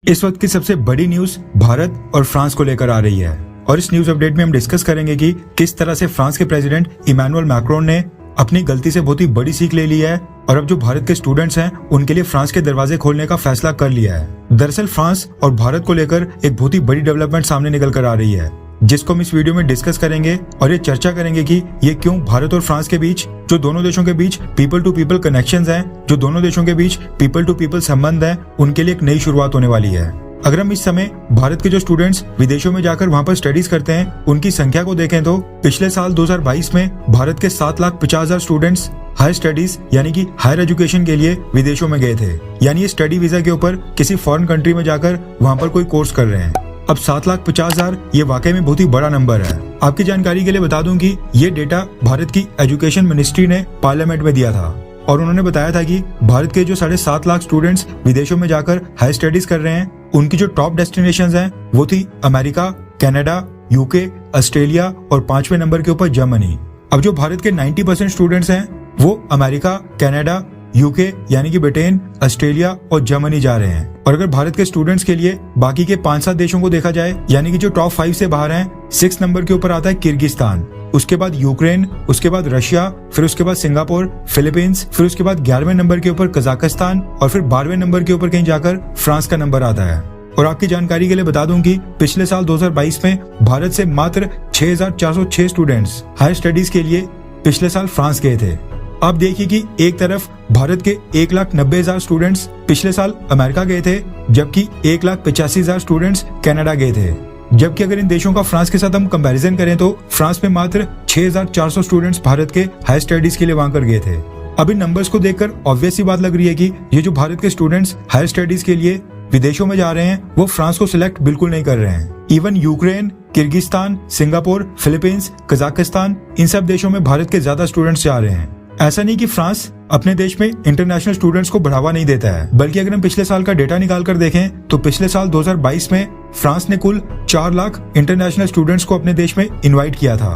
इस वक्त की सबसे बड़ी न्यूज भारत और फ्रांस को लेकर आ रही है और इस न्यूज अपडेट में हम डिस्कस करेंगे कि किस तरह से फ्रांस के प्रेसिडेंट इमैनुअल मैक्रोन ने अपनी गलती से बहुत ही बड़ी सीख ले ली है और अब जो भारत के स्टूडेंट्स हैं उनके लिए फ्रांस के दरवाजे खोलने का फैसला कर लिया है। दरअसल फ्रांस और भारत को लेकर एक बहुत ही बड़ी डेवलपमेंट सामने निकल कर आ रही है जिसको हम इस वीडियो में डिस्कस करेंगे और ये चर्चा करेंगे कि ये क्यों भारत और फ्रांस के बीच, जो दोनों देशों के बीच पीपल टू पीपल कनेक्शंस हैं, जो दोनों देशों के बीच पीपल टू पीपल संबंध हैं, उनके लिए एक नई शुरुआत होने वाली है। अगर हम इस समय भारत के जो स्टूडेंट्स विदेशों में जाकर वहां पर स्टडीज करते हैं उनकी संख्या को देखें तो पिछले साल 2022 में भारत के 7,50,000 स्टूडेंट्स हायर स्टडीज यानी कि हायर एजुकेशन के लिए विदेशों में गए थे। यानी ये स्टडी वीजा के ऊपर किसी फॉरेन कंट्री में जाकर वहां पर कोई कोर्स कर रहे हैं। अब 7,50,000 ये वाकई में बहुत ही बड़ा नंबर है। आपकी जानकारी के लिए बता दूं कि ये डेटा भारत की एजुकेशन मिनिस्ट्री ने पार्लियामेंट में दिया था और उन्होंने बताया था कि भारत के जो 7.5 लाख स्टूडेंट्स विदेशों में जाकर हायर स्टडीज कर रहे हैं उनकी जो टॉप डेस्टिनेशंस हैं वो थी अमेरिका, कनाडा, यूके, ऑस्ट्रेलिया और 5वें नंबर के ऊपर जर्मनी। अब जो भारत के 90% स्टूडेंट्स हैं वो अमेरिका, कनाडा, यूके यानी कि ब्रिटेन, ऑस्ट्रेलिया और जर्मनी जा रहे हैं। और अगर भारत के स्टूडेंट्स के लिए बाकी के 5-7 देशों को देखा जाए यानी कि जो टॉप 5 से बाहर हैं, 6 नंबर के ऊपर आता है किर्गिस्तान, उसके बाद यूक्रेन, उसके बाद रशिया, फिर उसके बाद सिंगापुर, फिलीपींस, फिर उसके बाद 11वें नंबर के ऊपर कजाकिस्तान और फिर 12वें नंबर के ऊपर कहीं जाकर फ्रांस का नंबर आता है। और आपकी जानकारी के लिए बता दूं कि पिछले साल 2022 में भारत से मात्र 6,406 स्टूडेंट्स हायर स्टडीज के लिए पिछले साल फ्रांस गए थे। अब देखिए कि एक तरफ भारत के 1,90,000 स्टूडेंट्स पिछले साल अमेरिका गए थे जबकि 1,85,000 स्टूडेंट्स कनाडा गए थे। जबकि अगर इन देशों का फ्रांस के साथ हम कंपैरिजन करें तो फ्रांस में मात्र 6,400 स्टूडेंट्स भारत के हायर स्टडीज के लिए वहां कर गए थे। अब इन नंबर्स को देखकर ऑब्वियस सी बात लग रही है कि ये जो भारत के स्टूडेंट्स हायर स्टडीज के लिए विदेशों में जा रहे हैं वो फ्रांस को सिलेक्ट बिल्कुल नहीं कर रहे हैं। Even Ukraine, Kyrgyzstan, Singapore, Philippines, Kazakhstan, इन सब देशों में भारत के ज्यादा स्टूडेंट्स जा रहे हैं। ऐसा नहीं कि फ्रांस अपने देश में इंटरनेशनल स्टूडेंट्स को बढ़ावा नहीं देता है, बल्कि अगर हम पिछले साल का डेटा निकाल कर देखें तो पिछले साल 2022 में फ्रांस ने कुल 4 लाख इंटरनेशनल स्टूडेंट्स को अपने देश में इनवाइट किया था।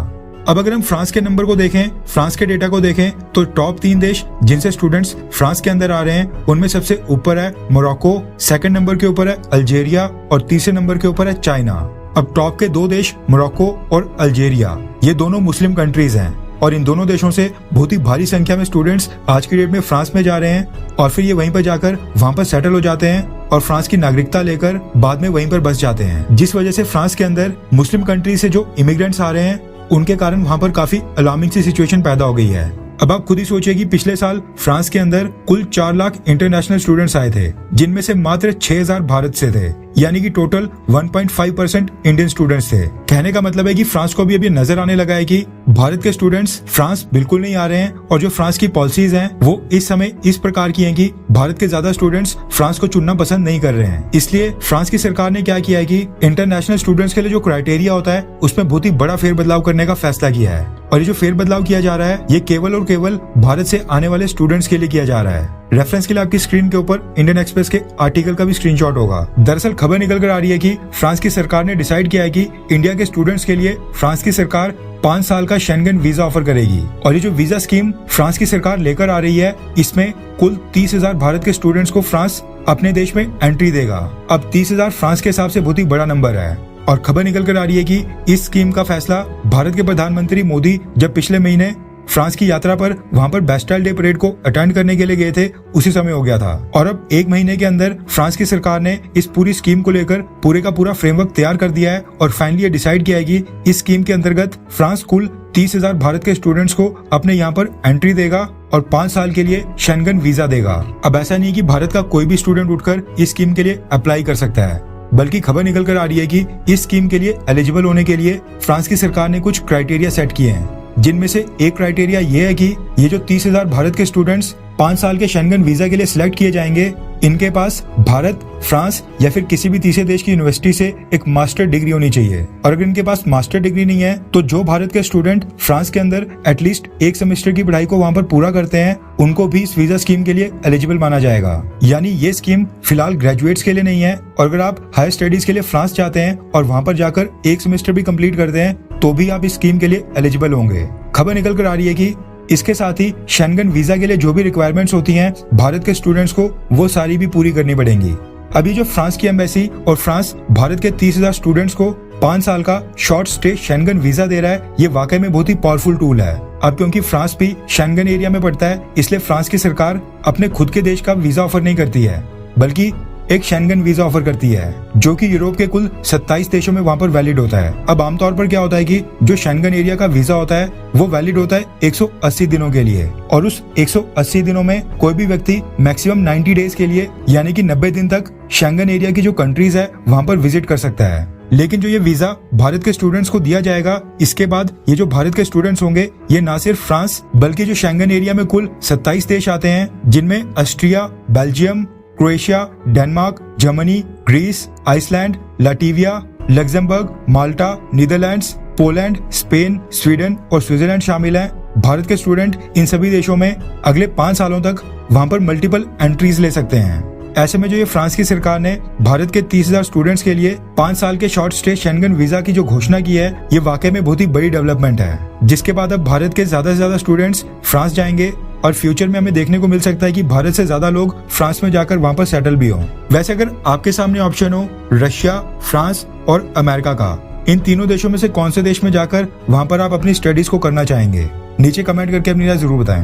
अब अगर हम फ्रांस के नंबर को देखें, फ्रांस के डेटा को देखें तो टॉप 3 देश जिनसे स्टूडेंट्स फ्रांस के अंदर आ रहे हैं उनमें सबसे ऊपर है मोरक्को, 2nd नंबर के ऊपर है अल्जीरिया और 3रे नंबर के ऊपर है चाइना। अब टॉप के 2 देश मोरक्को और अल्जीरिया ये दोनों मुस्लिम कंट्रीज हैं और इन दोनों देशों से बहुत ही भारी संख्या में स्टूडेंट्स आज की डेट में फ्रांस में जा रहे हैं और फिर ये वहीं पर जाकर वहां पर सेटल हो जाते हैं और फ्रांस की नागरिकता लेकर बाद में वहीं पर बस जाते हैं, जिस वजह से फ्रांस के अंदर मुस्लिम कंट्री से जो इमिग्रेंट्स आ रहे हैं उनके कारण वहां पर काफी अलार्मिंग सी सिचुएशन पैदा हो गई है। अब आप खुद ही सोचिए कि पिछले साल फ्रांस के अंदर कुल 4 लाख इंटरनेशनल स्टूडेंट्स आए थे जिनमें से मात्र 6,000 भारत से थे, यानी कि टोटल 1.5% इंडियन स्टूडेंट्स थे। कहने का मतलब है कि फ्रांस को भी अभी नजर आने लगा है कि भारत के स्टूडेंट्स फ्रांस बिल्कुल नहीं आ रहे हैं और जो फ्रांस की पॉलिसीज हैं वो इस समय इस प्रकार की हैं कि भारत के ज्यादा स्टूडेंट्स फ्रांस को चुनना पसंद नहीं कर रहे हैं। इसलिए फ्रांस की सरकार ने क्या किया है कि इंटरनेशनल स्टूडेंट्स के लिए जो क्राइटेरिया होता है उसमें बहुत ही बड़ा फेरबदलाव करने का फैसला किया है और ये जो फेरबदलाव किया जा रहा है ये केवल और केवल भारत से आने वाले स्टूडेंट्स के लिए किया जा रहा है। रेफरेंस के लिए आपकी स्क्रीन के ऊपर इंडियन एक्सप्रेस के आर्टिकल का भी स्क्रीनशॉट होगा। दरअसल खबर निकल कर आ रही है कि फ्रांस की सरकार ने डिसाइड किया है कि इंडिया के स्टूडेंट्स के लिए फ्रांस की सरकार 5 साल का शेंगन वीजा ऑफर करेगी और ये जो वीजा स्कीम फ्रांस की सरकार लेकर आ रही है इसमें कुल 30,000 भारत के स्टूडेंट्स को फ्रांस अपने देश में एंट्री देगा। अब 30,000 फ्रांस के हिसाब से बहुत ही बड़ा नंबर है और खबर निकल कर आ रही है कि इस स्कीम का फैसला भारत के प्रधानमंत्री मोदी जब पिछले महीने फ्रांस की यात्रा पर वहां पर बैस्टाइल डे परेड को अटेंड करने के लिए गए थे उसी समय हो गया था और अब 1 महीने के अंदर फ्रांस की सरकार ने इस पूरी स्कीम को लेकर पूरे का पूरा फ्रेमवर्क तैयार कर दिया है और फाइनली ये डिसाइड किया है कि इस स्कीम के अंतर्गत फ्रांस कुल 30,000 भारत के स्टूडेंट्स को अपने यहाँ पर एंट्री देगा और 5 साल के लिए शेंगन वीजा देगा। अब ऐसा नहीं कि भारत का कोई भी स्टूडेंट उठकर इस स्कीम के लिए अप्लाई कर सकता है, बल्कि खबर निकल कर आ रही है कि इस स्कीम के लिए एलिजिबल होने के लिए फ्रांस की सरकार ने कुछ क्राइटेरिया सेट किए हैं, जिनमें से एक क्राइटेरिया ये है कि ये जो 30,000 भारत के स्टूडेंट्स 5 साल के शेंगन वीजा के लिए सिलेक्ट किए जाएंगे इनके पास भारत, फ्रांस या फिर किसी भी तीसरे देश की यूनिवर्सिटी से एक मास्टर डिग्री होनी चाहिए और अगर इनके पास मास्टर डिग्री नहीं है तो जो भारत के स्टूडेंट फ्रांस के अंदर एटलीस्ट 1 सेमेस्टर की पढ़ाई को वहां पर पूरा करते हैं उनको भी इस वीजा स्कीम के लिए एलिजिबल माना जाएगा। यानी ये स्कीम फिलहाल ग्रेजुएट्स के लिए नहीं है और अगर आप हायर स्टडीज के लिए फ्रांस जाते हैं और वहां पर जाकर 1 सेमेस्टर भी कंप्लीट करते हैं तो भी आप इस स्कीम के लिए एलिजिबल होंगे। खबर निकल कर आ रही है कि इसके साथ ही शेंगन वीजा के लिए जो भी रिक्वायरमेंट्स होती हैं भारत के स्टूडेंट्स को वो सारी भी पूरी करनी पड़ेंगी। अभी जो फ्रांस की एम्बेसी और फ्रांस भारत के 30,000 स्टूडेंट्स को 5 साल का शॉर्ट स्टे शेंगन वीजा दे रहा है, ये वाकई में बहुत ही पावरफुल टूल है। अब क्योंकि फ्रांस भी शेंगन एरिया में पड़ता है, इसलिए फ्रांस की सरकार अपने खुद के देश का वीजा ऑफर नहीं करती है, बल्कि एक शेंगन वीजा ऑफर करती है, जो कि यूरोप के कुल 27 देशों में वहां पर वैलिड होता है। अब आमतौर पर क्या होता है कि जो शेंगन एरिया का वीजा होता है वो वैलिड होता है 180 दिनों के लिए, और उस 180 दिनों में कोई भी व्यक्ति मैक्सिमम 90 डेज के लिए यानी कि 90 दिन तक शेंगन एरिया की जो कंट्रीज है वहां पर विजिट कर सकता है। लेकिन जो ये वीजा भारत के स्टूडेंट्स को दिया जाएगा, इसके बाद ये जो भारत के स्टूडेंट्स होंगे, ये ना सिर्फ फ्रांस बल्कि जो शेंगन एरिया में कुल 27 देश आते हैं, जिनमें Austria, Belgium, Croatia, Denmark, Germany, Greece, Iceland, Latvia, Luxembourg, Malta, Netherlands, Poland, Spain, Sweden और स्विट्जरलैंड शामिल हैं। भारत के स्टूडेंट इन सभी देशों में अगले 5 सालों तक वहां पर मल्टीपल एंट्रीज ले सकते हैं। ऐसे में जो ये फ्रांस की सरकार ने भारत के 30,000 स्टूडेंट्स के लिए 5 साल के शॉर्ट स्टे शेंगन वीजा की जो घोषणा की है, ये वाकई में बहुत ही बड़ी डेवलपमेंट है, जिसके बाद अब भारत के ज्यादा से ज्यादा स्टूडेंट्स फ्रांस जाएंगे और फ्यूचर में हमें देखने को मिल सकता है कि भारत से ज्यादा लोग फ्रांस में जाकर वहां पर सेटल भी हों। वैसे अगर आपके सामने ऑप्शन हो रशिया, फ्रांस और अमेरिका का, इन तीनों देशों में से कौन से देश में जाकर वहां पर आप अपनी स्टडीज को करना चाहेंगे? नीचे कमेंट करके अपनी राय जरूर बताएं।